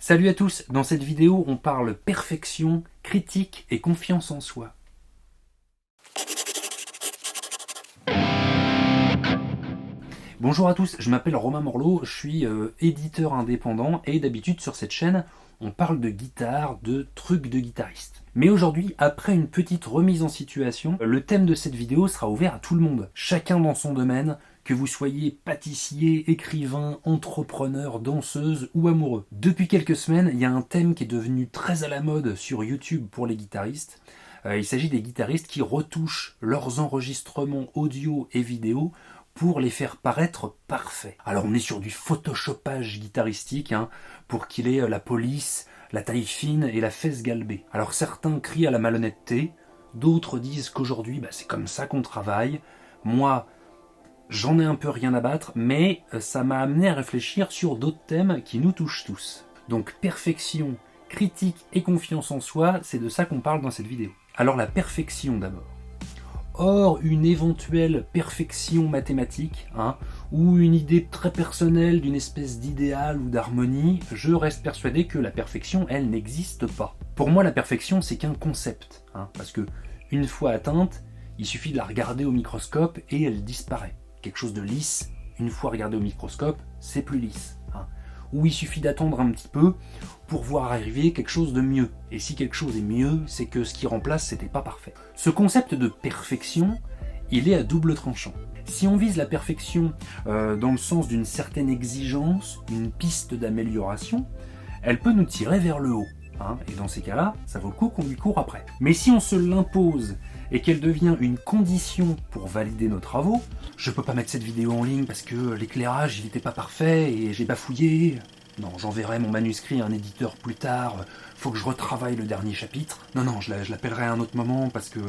Salut à tous, dans cette vidéo on parle perfection, critique et confiance en soi. Bonjour à tous, je m'appelle Romain Morlot, je suis éditeur indépendant et d'habitude sur cette chaîne on parle de guitare, de trucs de guitariste. Mais aujourd'hui, après une petite remise en situation, le thème de cette vidéo sera ouvert à tout le monde, chacun dans son domaine, que vous soyez pâtissier, écrivain, entrepreneur, danseuse ou amoureux. Depuis quelques semaines, il y a un thème qui est devenu très à la mode sur YouTube pour les guitaristes. Il s'agit des guitaristes qui retouchent leurs enregistrements audio et vidéo pour les faire paraître parfaits. Alors on est sur du photoshopage guitaristique, pour qu'il ait la police, la taille fine et la fesse galbée. Alors certains crient à la malhonnêteté, d'autres disent qu'aujourd'hui c'est comme ça qu'on travaille. Moi, j'en ai un peu rien à battre, mais ça m'a amené à réfléchir sur d'autres thèmes qui nous touchent tous. Donc perfection, critique et confiance en soi, c'est de ça qu'on parle dans cette vidéo. Alors la perfection d'abord. Or, une éventuelle perfection mathématique, ou une idée très personnelle d'une espèce d'idéal ou d'harmonie, je reste persuadé que la perfection, elle, n'existe pas. Pour moi, la perfection, c'est qu'un concept, parce que une fois atteinte, il suffit de la regarder au microscope et elle disparaît. Quelque chose de lisse, une fois regardé au microscope, c'est plus lisse. Ou il suffit d'attendre un petit peu pour voir arriver quelque chose de mieux. Et si quelque chose est mieux, c'est que ce qui remplace, c'était pas parfait. Ce concept de perfection, il est à double tranchant. Si on vise la perfection dans le sens d'une certaine exigence, une piste d'amélioration, elle peut nous tirer vers le haut. Et dans ces cas-là, ça vaut le coup qu'on lui court après. Mais si on se l'impose et qu'elle devient une condition pour valider nos travaux, je peux pas mettre cette vidéo en ligne parce que l'éclairage il était pas parfait et j'ai bafouillé. Non, j'enverrai mon manuscrit à un éditeur plus tard, faut que je retravaille le dernier chapitre. Non, je l'appellerai à un autre moment parce que...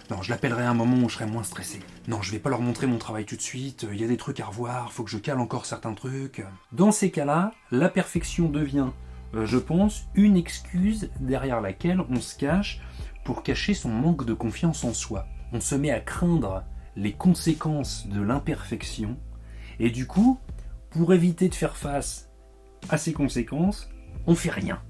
Non, je l'appellerai à un moment où je serai moins stressé. Non, je vais pas leur montrer mon travail tout de suite, il y a des trucs à revoir, faut que je cale encore certains trucs. Dans ces cas-là, la perfection devient, je pense, une excuse derrière laquelle on se cache pour cacher son manque de confiance en soi. On se met à craindre les conséquences de l'imperfection, et du coup, pour éviter de faire face à ces conséquences, on fait rien.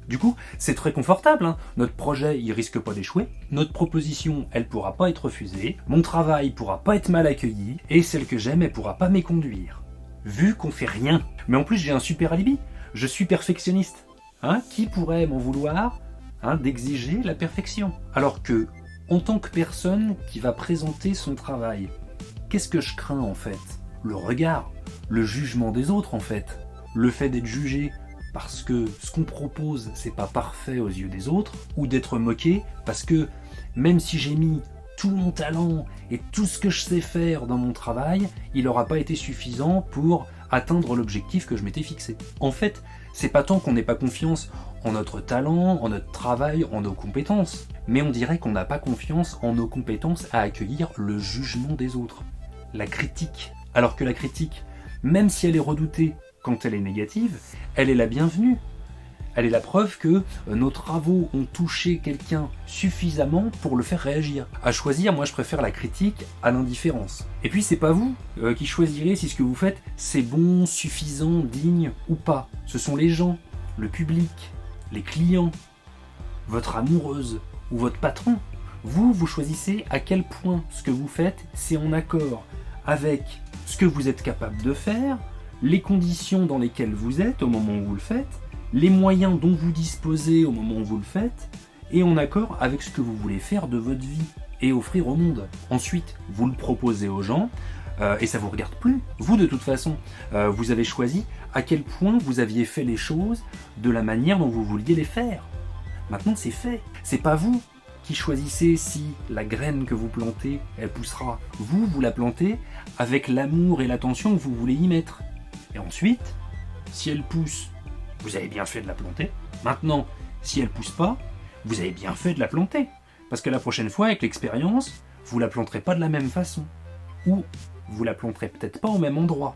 Du coup, c'est très confortable, Notre projet, il risque pas d'échouer, notre proposition, elle pourra pas être refusée, mon travail pourra pas être mal accueilli, et celle que j'aime, elle pourra pas m'éconduire. Vu qu'on fait rien. Mais en plus, j'ai un super alibi, je suis perfectionniste. Qui pourrait m'en vouloir d'exiger la perfection? Alors que, en tant que personne qui va présenter son travail, qu'est-ce que je crains en fait? Le regard, le jugement des autres en fait, le fait d'être jugé parce que ce qu'on propose c'est pas parfait aux yeux des autres, ou d'être moqué parce que même si j'ai mis tout mon talent et tout ce que je sais faire dans mon travail, il n'aura pas été suffisant pour atteindre l'objectif que je m'étais fixé. En fait, c'est pas tant qu'on n'ait pas confiance en notre talent, en notre travail, en nos compétences, mais on dirait qu'on n'a pas confiance en nos compétences à accueillir le jugement des autres, la critique. Alors que la critique, même si elle est redoutée quand elle est négative, elle est la bienvenue. Elle est la preuve que nos travaux ont touché quelqu'un suffisamment pour le faire réagir. À choisir, moi je préfère la critique à l'indifférence. Et puis c'est pas vous qui choisirez si ce que vous faites c'est bon, suffisant, digne ou pas. Ce sont les gens, le public, les clients, votre amoureuse ou votre patron. Vous choisissez à quel point ce que vous faites c'est en accord avec ce que vous êtes capable de faire, les conditions dans lesquelles vous êtes au moment où vous le faites, les moyens dont vous disposez au moment où vous le faites, et en accord avec ce que vous voulez faire de votre vie et offrir au monde. Ensuite, vous le proposez aux gens, et ça vous regarde plus. Vous, de toute façon, vous avez choisi à quel point vous aviez fait les choses de la manière dont vous vouliez les faire. Maintenant, c'est fait. C'est pas vous qui choisissez si la graine que vous plantez, elle poussera. Vous la plantez avec l'amour et l'attention que vous voulez y mettre. Et ensuite, si elle pousse, vous avez bien fait de la planter. Maintenant, si elle pousse pas, vous avez bien fait de la planter. Parce que la prochaine fois, avec l'expérience, vous la planterez pas de la même façon. Ou vous la planterez peut-être pas au même endroit.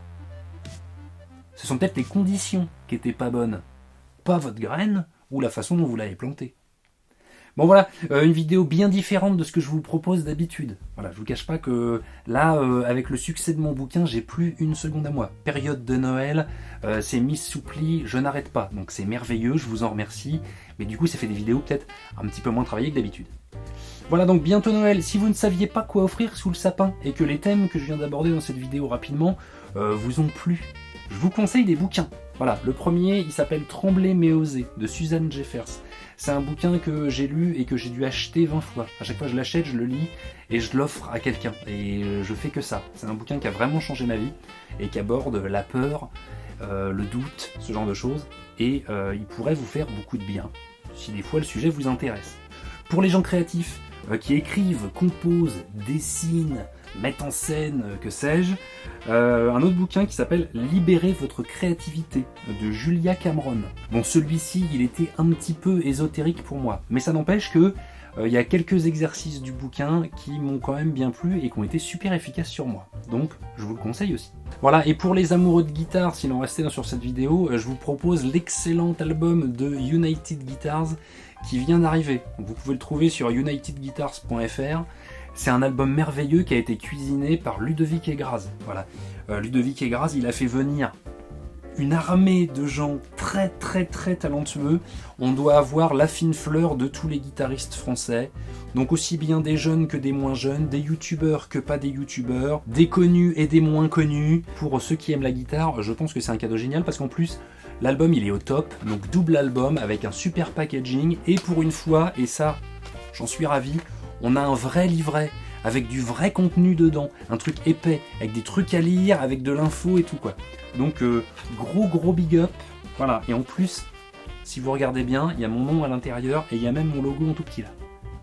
Ce sont peut-être les conditions qui étaient pas bonnes. Pas votre graine ou la façon dont vous l'avez plantée. Bon voilà, une vidéo bien différente de ce que je vous propose d'habitude. Voilà, je vous cache pas que là, avec le succès de mon bouquin, j'ai plus une seconde à moi. Période de Noël, c'est Miss Soupli, je n'arrête pas. Donc c'est merveilleux, je vous en remercie. Mais du coup, ça fait des vidéos peut-être un petit peu moins travaillées que d'habitude. Voilà, donc bientôt Noël. Si vous ne saviez pas quoi offrir sous le sapin et que les thèmes que je viens d'aborder dans cette vidéo rapidement vous ont plu, je vous conseille des bouquins. Voilà, le premier, il s'appelle Trembler mais oser, de Suzanne Jeffers. C'est un bouquin que j'ai lu et que j'ai dû acheter 20 fois. À chaque fois que je l'achète, je le lis et je l'offre à quelqu'un. Et je fais que ça. C'est un bouquin qui a vraiment changé ma vie et qui aborde la peur, le doute, ce genre de choses. Et il pourrait vous faire beaucoup de bien, si des fois le sujet vous intéresse. Pour les gens créatifs, qui écrivent, composent, dessinent, mettent en scène, que sais-je, un autre bouquin qui s'appelle Libérez votre créativité de Julia Cameron. Bon, celui-ci, il était un petit peu ésotérique pour moi, mais ça n'empêche que il y a quelques exercices du bouquin qui m'ont quand même bien plu et qui ont été super efficaces sur moi. Donc, je vous le conseille aussi. Voilà, et pour les amoureux de guitare, s'il en restait sur cette vidéo, je vous propose l'excellent album de United Guitars qui vient d'arriver. Vous pouvez le trouver sur unitedguitars.fr. C'est un album merveilleux qui a été cuisiné par Ludovic Egraz. Voilà. Ludovic Egraz, il a fait venir une armée de gens très très très talentueux. On doit avoir la fine fleur de tous les guitaristes français. Donc aussi bien des jeunes que des moins jeunes, des youtubeurs que pas des youtubeurs, des connus et des moins connus. Pour ceux qui aiment la guitare, je pense que c'est un cadeau génial parce qu'en plus, l'album il est au top. Donc double album avec un super packaging. Et pour une fois, et ça j'en suis ravi, on a un vrai livret avec du vrai contenu dedans, un truc épais, avec des trucs à lire, avec de l'info et tout quoi. Donc gros big up, voilà. Et en plus, si vous regardez bien, il y a mon nom à l'intérieur et il y a même mon logo en tout petit là.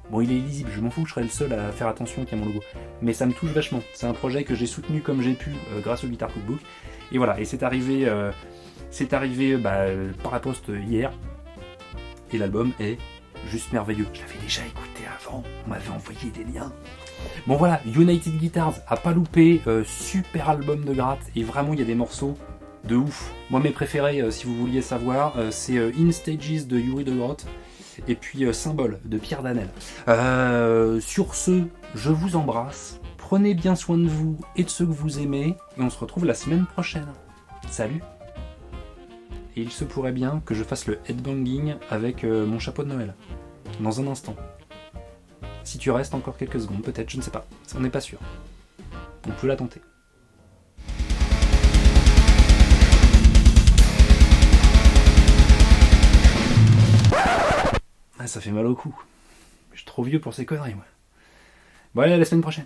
Bon, il est illisible, je m'en fous, je serai le seul à faire attention qu'il y a mon logo. Mais ça me touche vachement. C'est un projet que j'ai soutenu comme j'ai pu grâce au Guitar Cookbook. Et voilà, et c'est arrivé par la poste hier. Et l'album est juste merveilleux. Je l'avais déjà écouté avant, on m'avait envoyé des liens. Bon voilà, United Guitars a pas loupé, super album de gratte, et vraiment il y a des morceaux de ouf. Moi mes préférés, si vous vouliez savoir, c'est In Stages de Yuri de Grotte, et puis Symbole de Pierre Danel. Sur ce, je vous embrasse, prenez bien soin de vous et de ceux que vous aimez, et on se retrouve la semaine prochaine. Salut! Et il se pourrait bien que je fasse le headbanging avec mon chapeau de Noël. Dans un instant. Si tu restes encore quelques secondes, peut-être, je ne sais pas. On n'est pas sûr. On peut la tenter. Ah, ça fait mal au cou. Je suis trop vieux pour ces conneries, moi. Bon, allez, à la semaine prochaine.